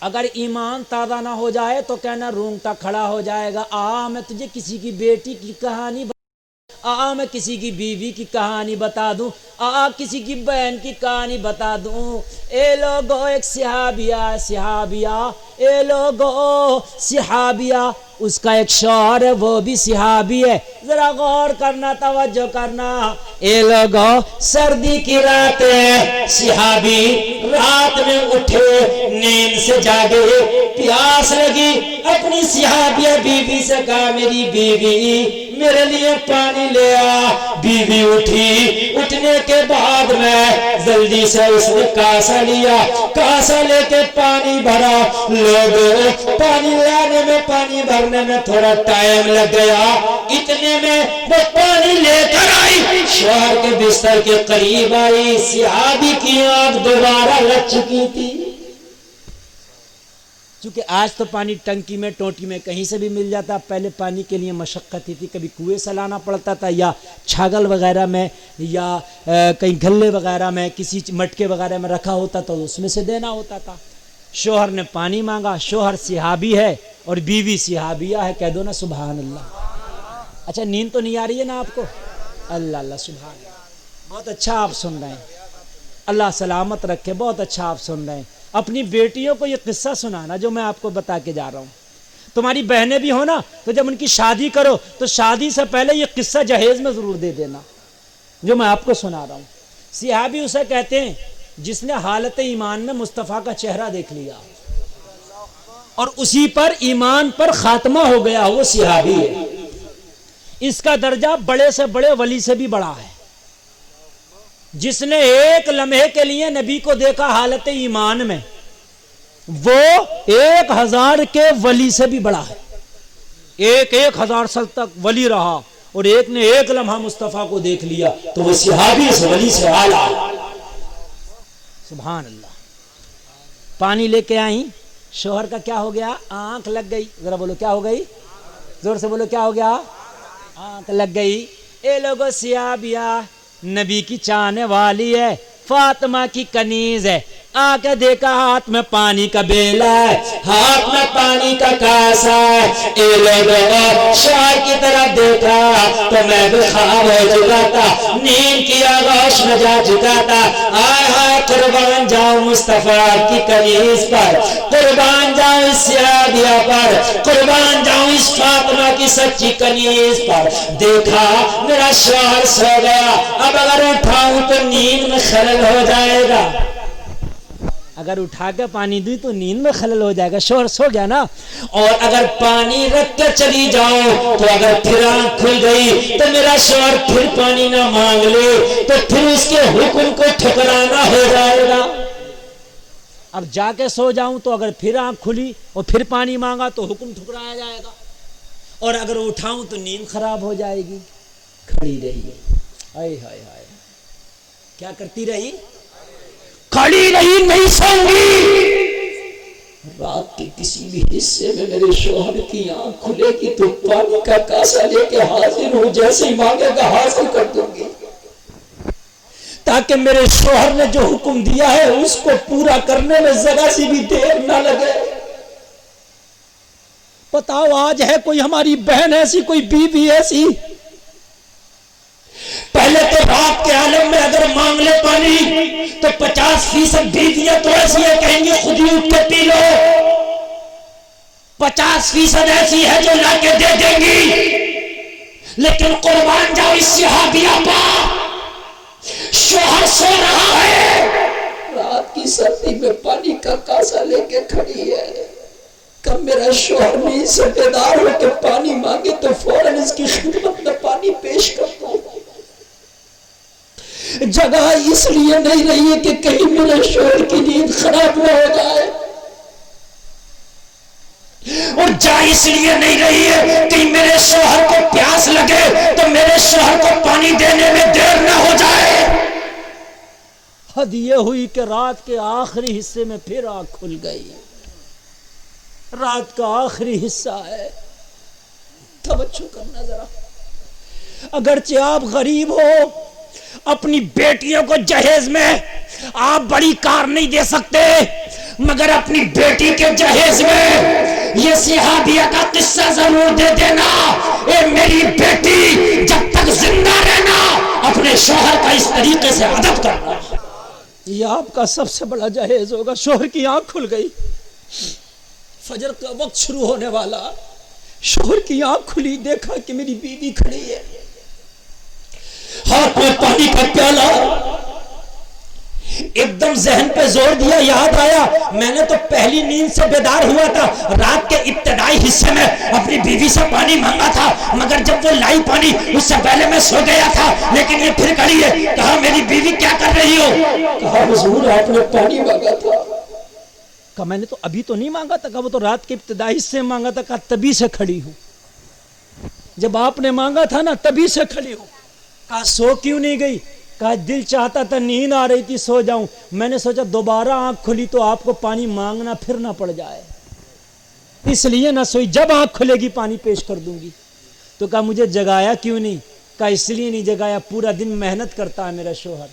اگر ایمان تازہ نہ ہو جائے تو کہنا رونگٹا کھڑا ہو جائے گا، میں تجھے کسی کی بیٹی کی کہانی میں کسی کی بیوی کی کہانی بتا دوں، کسی کی بہن کی کہانی بتا دوں۔ اے لوگو ایک صحابیہ، اے لوگو صحابیہ، اس کا ایک شوہر ہے وہ بھی صحابی ہے، ذرا غور کرنا، توجہ کرنا۔ اے لوگو سردی کی رات ہے، صحابی رات میں اٹھے، نیند سے جاگے، پیاس لگی، اپنی صحابیہ بیوی سے کہا میری بیوی میرے لیے پانی لے آ۔ بیوی اٹھی، اٹھنے کے بعد میں جلدی سے اس نے کاسا لیا، کاسا لے کے پانی بھرا۔ لوگوں پانی لانے میں، پانی بھرنے میں تھوڑا ٹائم لگ گیا، اتنے میں وہ پانی لے کر آئی، شوہر کے بستر کے قریب آئی، صحابی کی آنکھ دوبارہ لگ چکی تھی۔ چونکہ آج تو پانی ٹنکی میں، ٹوٹی میں کہیں سے بھی مل جاتا، پہلے پانی کے لیے مشقت تھی، کبھی کنویں سے لانا پڑتا تھا، یا چھاگل وغیرہ میں، یا کہیں گھلے وغیرہ میں، کسی مٹکے وغیرہ میں رکھا ہوتا تو اس میں سے دینا ہوتا تھا۔ شوہر نے پانی مانگا، شوہر صحابی ہے اور بیوی صحابیہ ہے، کہہ دو نا سبحان اللہ۔ اچھا نیند تو نہیں آ رہی ہے نا آپ کو؟ اللہ اللہ سبحان اللہ، بہت اچھا آپ سن رہے ہیں، اللہ سلامت رکھے، بہت اچھا آپ سن رہے ہیں۔ اپنی بیٹیوں کو یہ قصہ سنانا جو میں آپ کو بتا کے جا رہا ہوں۔ تمہاری بہنیں بھی ہو نا تو جب ان کی شادی کرو تو شادی سے پہلے یہ قصہ جہیز میں ضرور دے دینا جو میں آپ کو سنا رہا ہوں۔ صحابی اسے کہتے ہیں جس نے حالت ایمان میں مصطفیٰ کا چہرہ دیکھ لیا اور اسی پر ایمان پر خاتمہ ہو گیا، وہ صحابی ہے۔ اس کا درجہ بڑے سے بڑے ولی سے بھی بڑا ہے۔ جس نے ایک لمحے کے لیے نبی کو دیکھا حالت ایمان میں، وہ 1000 کے ولی سے بھی بڑا ہے۔ 1000 سال تک ولی رہا اور ایک نے ایک لمحہ مصطفیٰ کو دیکھ لیا تو وہ صحابی اس ولی سے اعلیٰ۔ سبحان اللہ۔ پانی لے کے آئیں، شوہر کا کیا ہو گیا؟ آنکھ لگ گئی، ذرا بولو کیا ہو گئی، زور سے بولو کیا ہو گیا؟ آنکھ لگ گئی۔ اے لوگو صحابیہ نبی کی چاہنے والی ہے، فاطمہ کی کنیز ہے، آ کے دیکھا ہاتھ میں پانی کا بیلا ہے، ہاتھ میں پانی کا کاسا ہے۔ اے لوگوں شوہر کی طرف دیکھا تو میں بھی خواب ہو چکا تھا، نیند کی آغوش میں جا چکا تھا۔ آئے ہائے قربان جاؤں مصطفیٰ کی کنیز پر، قربان جاؤں اس صحابیہ پر، قربان جاؤں اس فاطمہ کی سچی کنیز پر۔ دیکھا میرا شوہر سو گیا، اب اگر اٹھاؤں تو نیند میں خلل ہو جائے گا، اگر اٹھا کے پانی دی تو نیند میں خلل ہو جائے گا، شوہر سو گیا نا۔ اور اگر پانی رکھ کے چلی جاؤ تو اگر پھر آنکھ کھل گئی تو میرا شوہر پھر پانی نہ مانگ لے تو پھر اس کے حکم کو ٹھکرانا ہو جائے گا۔ اب جا کے سو جاؤں تو اگر پھر آنکھ کھلی اور پھر پانی مانگا تو حکم ٹھکرایا جائے گا، اور اگر اٹھاؤں تو نیند خراب ہو جائے گی۔ کھڑی رہی، ہائے ہائے ہائے، کیا کرتی رہی؟ کھڑی رہی، نہیں سوں گی۔ رات کے کسی بھی حصے میں میرے شوہر کی آنکھ کھلے گی تو پانی کا کاسا لے کے حاضر ہوں، جیسے ہی مانگے گا حاصل کر دوں گی، تاکہ میرے شوہر نے جو حکم دیا ہے اس کو پورا کرنے میں ذرا سی بھی دیر نہ لگے۔ بتاؤ آج ہے کوئی ہماری بہن ایسی، کوئی بیوی ایسی؟ پہلے تو رات کے عالم میں اگر مانگ لے پانی تو 50% بیویاں تو ایسی ہے کہیں گے خود ہی اٹھ کے پی لو، 50% ایسی ہے جو لا کے دے دیں گی۔ لیکن قربان جاؤ اس صحابیہ پر، شوہر سو رہا ہے، رات کی سردی میں پانی کا کاسا لے کے کھڑی ہے، کب میرا شوہر نہیں سے بیدار ہو کے پانی مانگے تو فوراً اس کی خدمت میں پانی پیش کرتا ہوں۔ جگہ اس لیے نہیں رہی ہے کہ کہیں میرے شوہر کی نیند خراب نہ ہو جائے، اور جا اس لیے نہیں رہی ہے کہ میرے شوہر کو پیاس لگے تو میرے شوہر کو پانی دینے میں دیر نہ ہو جائے۔ حد یہ ہوئی کہ رات کے آخری حصے میں پھر آنکھ کھل گئی، رات کا آخری حصہ ہے، توجہ کرنا ذرا۔ اگرچہ آپ غریب ہو، اپنی بیٹیوں کو جہیز میں آپ بڑی کار نہیں دے سکتے، مگر اپنی بیٹی کے جہیز میں یہ صحابیہ کا قصہ ضرور دے دینا، اے میری بیٹی جب تک زندہ رہنا اپنے شوہر کا اس طریقے سے ادب کرنا۔ یہ آپ کا سب سے بڑا جہیز ہوگا۔ شوہر کی آنکھ کھل گئی، فجر کا وقت شروع ہونے والا، شوہر کی آنکھ کھلی، دیکھا کہ میری بیوی کھڑی ہے، ہاتھ میں پانی کا پیالہ، ایک دم ذہن پہ زور دیا، یاد آیا میں نے تو پہلی نیند سے بیدار ہوا تھا، رات کے ابتدائی حصے میں اپنی بیوی سے پانی مانگا تھا، مگر جب وہ لائی پانی اس سے پہلے میں سو گیا تھا، لیکن یہ پھر کھڑی ہے۔ کہا میری بیوی کیا کر رہی ہو؟ کہا حضور آپ نے پانی مانگا تھا۔ کہا میں نے تو ابھی تو نہیں مانگا تھا، کہا وہ تو رات کے ابتدائی حصے میں مانگا تھا، کہا تبھی سے کھڑی ہوں، جب آپ نے مانگا تھا نا تبھی سے کھڑی ہوں۔ کہا سو کیوں نہیں گئی؟ کہا دل چاہتا تھا، نیند آ رہی تھی سو جاؤں، میں نے سوچا دوبارہ آنکھ کھلی تو آپ کو پانی مانگنا پھر نہ پڑ جائے، اس لیے نہ سوئی، جب آنکھ کھلے گی پانی پیش کر دوں گی۔ تو کہا مجھے جگایا کیوں نہیں؟ کہا اس لیے نہیں جگایا، پورا دن محنت کرتا ہے میرا شوہر،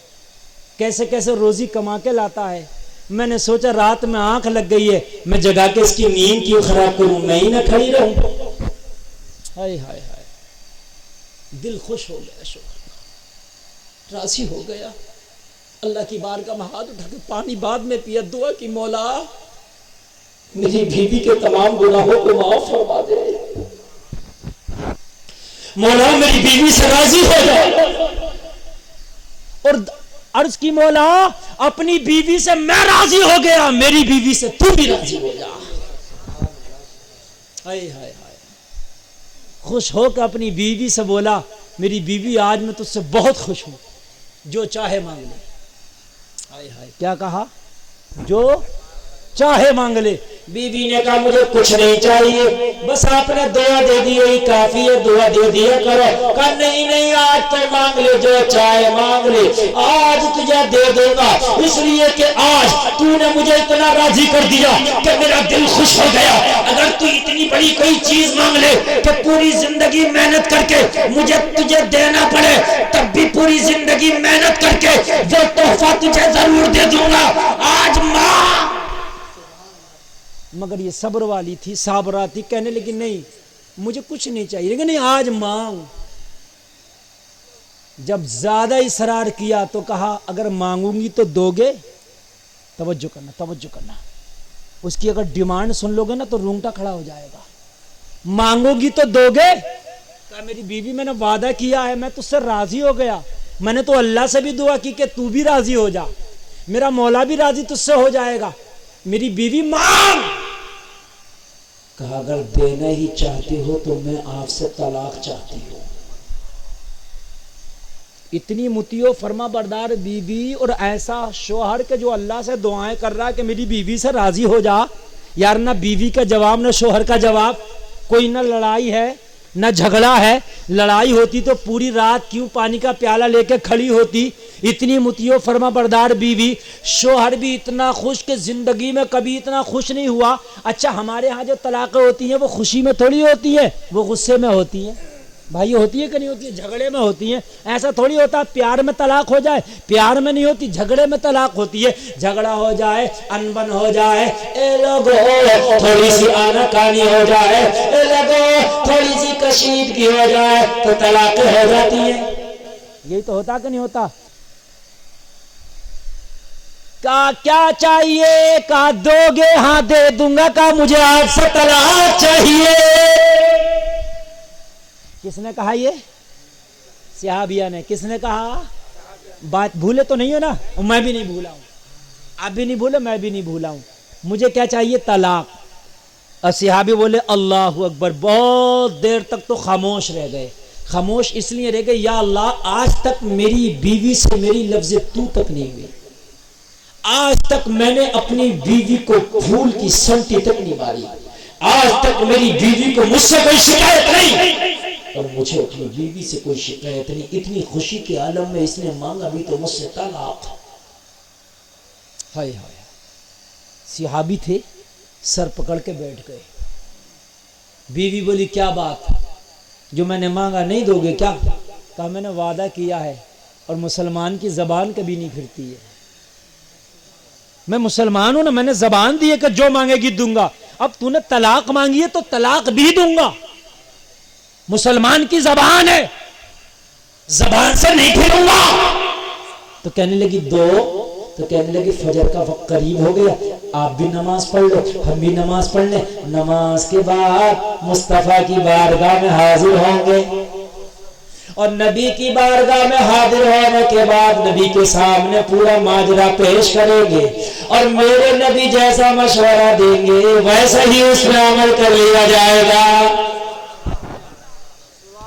کیسے کیسے روزی کما کے لاتا ہے، میں نے سوچا رات میں آنکھ لگ گئی ہے، میں جگا کے اس کی نیند کیوں خراب کروں، میں ہی نہ کھڑی رہوں۔ ہائے ہائے ہائے، دل خوش ہو گیا شوہر، راضی ہو گیا، اللہ کی بارگاہ میں ہاتھ اٹھا کے پانی بعد میں پیا، دعا کی مولا میری بیوی کے تمام گناہوں کو معاف فرما دے، مولا میری بیوی سے راضی ہو جائے، اور عرض کی مولا اپنی بیوی سے میں راضی ہو گیا، میری بیوی سے تو بھی راضی ہو جا۔ ہائے ہائے ہائے، خوش ہو کے اپنی بیوی سے بولا میری بیوی آج میں تجھ سے بہت خوش ہوں، جو چاہے مانگ لے۔ ہائے ہائے، کیا کہا؟ جو چاہے مانگ لے۔ بیوی نے کہا مجھے کچھ نہیں چاہیے، بس آپ نے دعا دے دی وہی کافی ہے، دعا دے دیا کرو۔ کہا نہیں نہیں، آج تو مانگ لے، جو چاہے مانگ لے، آج تجھے دے دوں گا، اس لیے کہ آج تو نے مجھے اتنا راضی کر دیا کہ میرا دل خوش ہو گیا۔ اگر تو اتنی بڑی کوئی چیز مانگ لے کہ پوری زندگی محنت کر کے مجھے تجھے دینا پڑے، تب بھی پوری زندگی محنت کر کے وہ تحفہ تجھے ضرور دے دوں گا، آج ماں۔ مگر یہ صبر والی تھی، صابرہ تھی، کہنے لیکن نہیں مجھے کچھ نہیں چاہیے، لیکن نہیں آج مانگ۔ جب زیادہ اصرار کیا تو کہا اگر مانگوں گی تو دو گے؟ توجہ کرنا توجہ کرنا، اس کی اگر ڈیمانڈ سن لو گے نا تو رونگٹا کھڑا ہو جائے گا۔ مانگو گی تو دو گے؟ کہا میری بیوی میں نے وعدہ کیا ہے، میں تجھ سے راضی ہو گیا، میں نے تو اللہ سے بھی دعا کی کہ تو بھی راضی ہو جا، میرا مولا بھی راضی تجھ سے ہو جائے گا، میری بیوی مانگ۔ کہا اگر دینا ہی چاہتی ہو تو میں آپ سے طلاق چاہتی ہوں۔ اتنی مطیع و فرما بردار بیوی اور ایسا شوہر کے جو اللہ سے دعائیں کر رہا ہے کہ میری بیوی سے راضی ہو جا۔ یار نہ بیوی کا جواب نہ شوہر کا جواب، کوئی نہ لڑائی ہے نہ جھگڑا ہے، لڑائی ہوتی تو پوری رات کیوں پانی کا پیالہ لے کے کھڑی ہوتی۔ اتنی مطیع و فرما بردار بیوی، شوہر بھی اتنا خوش کہ زندگی میں کبھی اتنا خوش نہیں ہوا۔ اچھا ہمارے ہاں جو طلاقیں ہوتی ہیں وہ خوشی میں تھوڑی ہوتی ہیں، وہ غصے میں ہوتی ہیں، بھائی ہوتی ہے کہ نہیں ہوتی ہے؟ جھگڑے میں ہوتی ہیں۔ ایسا تھوڑی ہوتا پیار میں طلاق ہو جائے، پیار میں نہیں ہوتی، جھگڑے میں طلاق ہوتی ہے۔ جھگڑا ہو جائے، انبن ہو جائے، اے لوگو تھوڑی سی آنا کانی ہو جائے، اے لوگو تھوڑی سی کشیدگی ہو جائے تو طلاق ہو جاتی ہے۔ یہی تو ہوتا کہ نہیں ہوتا؟ کہا کیا چاہیے؟ کہا دو گے؟ ہاں دے دوں گا۔ کہا مجھے آپ سے طلاق چاہیے۔ کس نے کہا؟ یہ صحابیہ نے۔ کس نے کہا؟ بات بھولے تو نہیں ہو نا؟ میں بھی نہیں بھولا ہوں، آپ بھی نہیں بھولے، میں بھی نہیں بھولا ہوں۔ مجھے کیا چاہیے؟ طلاق۔ اور صحابی بولے اللہ اکبر۔ بہت دیر تک تو خاموش رہ گئے۔ خاموش اس لیے رہ گئے یا اللہ آج تک میری بیوی سے میری لفظ تو تک نہیں ہوئی، آج تک میں نے اپنی بیوی کو پھول کی سنٹی تک نہیں ماری، آج تک میری بیوی کو مجھ سے کوئی شکایت نہیں، اور مجھے اپنی بیوی سے کوئی شکایت نہیں۔ اتنی خوشی کے عالم میں اس نے مانگا بھی تو مجھ سے طلاق۔ ہائے ہائے، صحابی تھے، سر پکڑ کے بیٹھ گئے۔ بیوی بولی کیا بات؟ جو میں نے مانگا نہیں دو گے کیا؟ کہا میں نے وعدہ کیا ہے، اور مسلمان کی زبان کبھی نہیں پھرتی ہے۔ میں مسلمان ہوں نا, میں نے زبان دی ہے کہ جو مانگے گی دوں گا. اب تو نے طلاق مانگی ہے تو طلاق بھی دوں گا. مسلمان کی زبان ہے, زبان سے نہیں پھروں گا. تو کہنے لگی دو. تو کہنے لگی فجر کا وقت قریب ہو گیا, آپ بھی نماز پڑھ لو, ہم بھی نماز پڑھ لیں. نماز کے بعد مصطفیٰ کی بارگاہ میں حاضر ہوں گے, اور نبی کی بارگاہ میں حاضر ہونے کے بعد نبی کے سامنے پورا ماجرا پیش کریں گے, اور میرے نبی جیسا مشورہ دیں گے ویسا ہی اس میں عمل کر لیا جائے گا.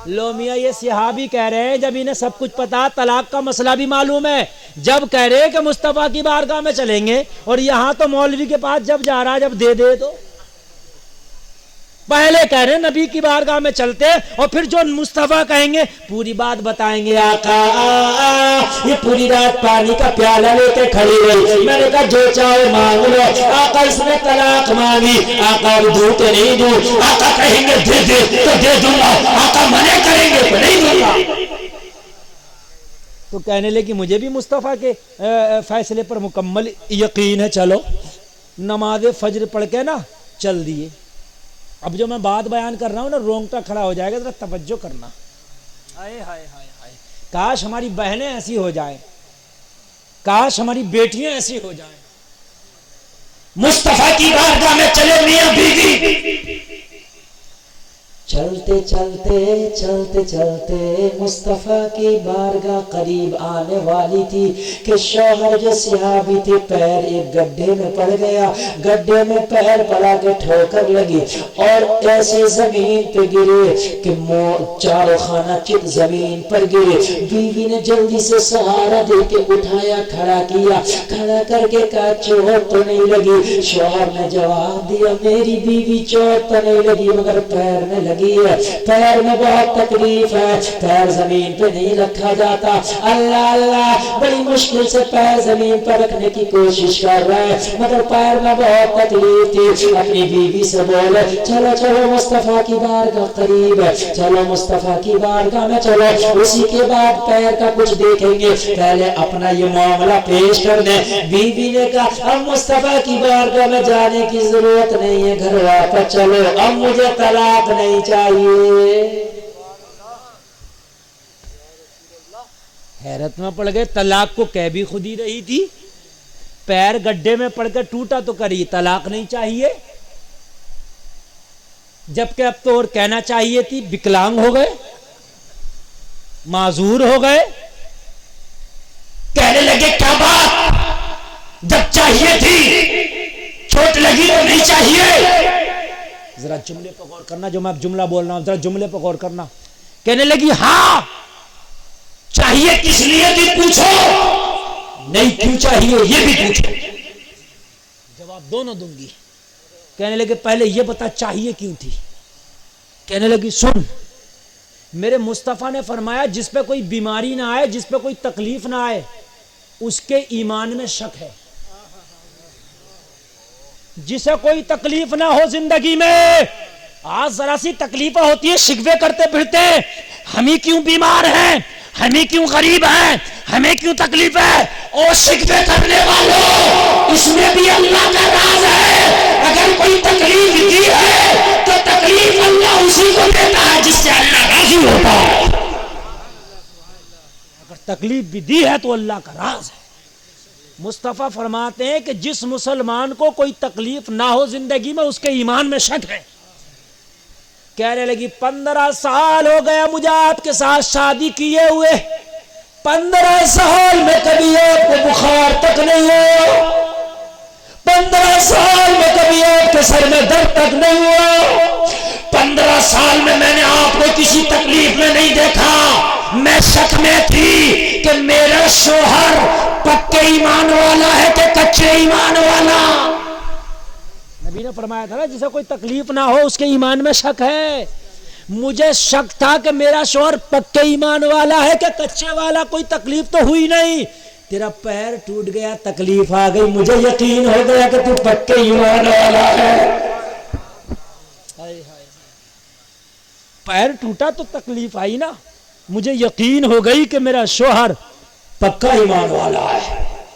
لو میاں یہ صحابی کہہ رہے ہیں جب انہیں سب کچھ پتا, طلاق کا مسئلہ بھی معلوم ہے, جب کہہ رہے ہیں کہ مصطفیٰ کی بارگاہ میں چلیں گے, اور یہاں تو مولوی کے پاس جب جا رہا جب دے دے تو پہلے کہہ رہے ہیں نبی کی بارگاہ میں چلتے, اور پھر جو مصطفیٰ کہیں گے پوری بات بتائیں گے. آقا یہ پوری رات پانی کا پیالہ لے کے کھڑی رہی, میں نے کہا جو چاہے مانگ لو. آقا اس نے طلاق مانگی, آقا دوں کہ نہیں دوں, آقا کہیں گے دے دے تو دے دوں گا, آقا منع کریں گے تو نہیں دوں گا. تو کہنے لگی مجھے بھی مصطفیٰ کے فیصلے پر مکمل یقین ہے, چلو نماز فجر پڑھ کے نا چل دیے. اب جو میں بات بیان کر رہا ہوں نا رونگٹا کھڑا ہو جائے گا, ذرا توجہ کرنا. ہائے ہائے ہائے ہائے, کاش ہماری بہنیں ایسی ہو جائیں, کاش ہماری بیٹیاں ایسی ہو جائیں. مصطفیٰ کی بارگاہ میں چلے میاں بیوی, چلتے چلتے چلتے چلتے مصطفیٰ کی بارگاہ قریب آنے والی تھی کہ شوہر جو صحابی تھے پیر ایک گڈھے میں پڑ گیا, گڈھے میں پیر پڑا کے ٹھوکر لگی اور ایسے زمین پہ گرے کہ چاروں خانہ چت زمین پر گرے. بیوی نے جلدی سے سہارا دے کے اٹھایا, کھڑا کیا, کھڑا کر کے کہا چوٹ تو نہیں لگی. شوہر نے جواب دیا میری بیوی چوٹ تو نہیں لگی مگر پیر میں لگی ہے, پیر میں بہت تکلیف ہے, پیر زمین پہ نہیں رکھا جاتا. اللہ اللہ بڑی مشکل سے پیر زمین پر رکھنے کی کوشش کر رہا ہے مگر پیر میں بہت تکلیف تھی. اپنی بیوی سے بولے چلو چلو مصطفیٰ کی بارگاہ قریب ہے, چلو مصطفیٰ کی بارگاہ میں چلو, اسی کے بعد پیر کا کچھ دیکھیں گے, پہلے اپنا یہ معاملہ پیش کر دیں. بیوی نے کہا اب مصطفیٰ کی بارگاہ میں جانے کی ضرورت نہیں ہے, گھر واپس چلو, اب مجھے طلاق نہیں چاہیے. حیرت میں پڑ گئے, طلاق کو کہہ بھی خود ہی رہی تھی, پیر گڈھے میں پڑ کر ٹوٹا تو کری طلاق نہیں چاہیے, جبکہ اب تو اور کہنا چاہیے تھی وکلانگ ہو گئے, معذور ہو گئے. کہنے لگے کیا بات, جب چاہیے تھی چوٹ لگی تو نہیں چاہیے. ذرا جملے پہ غور کرنا, جو میں اب جملہ بول رہا ہوں ذرا جملے پہ غور کرنا. کہنے لگی ہاں چاہیے کس لیے بھی پوچھو, نہیں کیوں چاہیے یہ بھی پوچھو. جواب دونوں دوں گی. کہنے لگے پہلے یہ بتا چاہیے کیوں تھی. کہنے لگی سن, میرے مصطفیٰ نے فرمایا جس پہ کوئی بیماری نہ آئے, جس پہ کوئی تکلیف نہ آئے, اس کے ایمان میں شک ہے. جسے کوئی تکلیف نہ ہو زندگی میں, آج ذرا سی تکلیفیں ہوتی ہے شکوے کرتے پھرتے, ہمیں کیوں بیمار ہیں, ہمیں کیوں غریب ہیں, ہمیں کیوں تکلیف ہے. اور شکوے کرنے والوں اس میں بھی اللہ کا راز ہے. اگر کوئی تکلیف دی ہے تو تکلیف اللہ اسی کو دیتا ہے جس سے اللہ راضی ہوتا ہے. اگر تکلیف بھی دی ہے تو اللہ کا راز ہے. مصطفیٰ فرماتے ہیں کہ جس مسلمان کو کوئی تکلیف نہ ہو زندگی میں اس کے ایمان میں شک ہے. کہنے لگی 15 سال ہو گیا مجھے آپ کے ساتھ شادی کیے ہوئے, 15 سال میں کبھی آپ کو بخار تک نہیں ہوا, 15 سال میں کبھی آپ کے سر میں درد تک نہیں ہوا, 15 سال میں میں نے آپ کو کسی تکلیف میں نہیں دیکھا. میں شک میں تھی کہ میرا شوہر پکے ایمان والا ہے کہ کچے ایمان والا. نبی نے فرمایا تھا نا جسے کوئی تکلیف نہ ہو اس کے ایمان میں شک ہے. مجھے شک تھا کہ میرا شوہر پکے ایمان والا ہے کہ کچے والا, کوئی تکلیف تو ہوئی نہیں. تیرا پیر ٹوٹ گیا تکلیف آ گئی, مجھے یقین ہو گیا کہ تو پکے ایمان والا ہے. پیر ٹوٹا تو تکلیف آئی نا, مجھے یقین ہو گئی کہ میرا شوہر پکا ایمان والا ہے.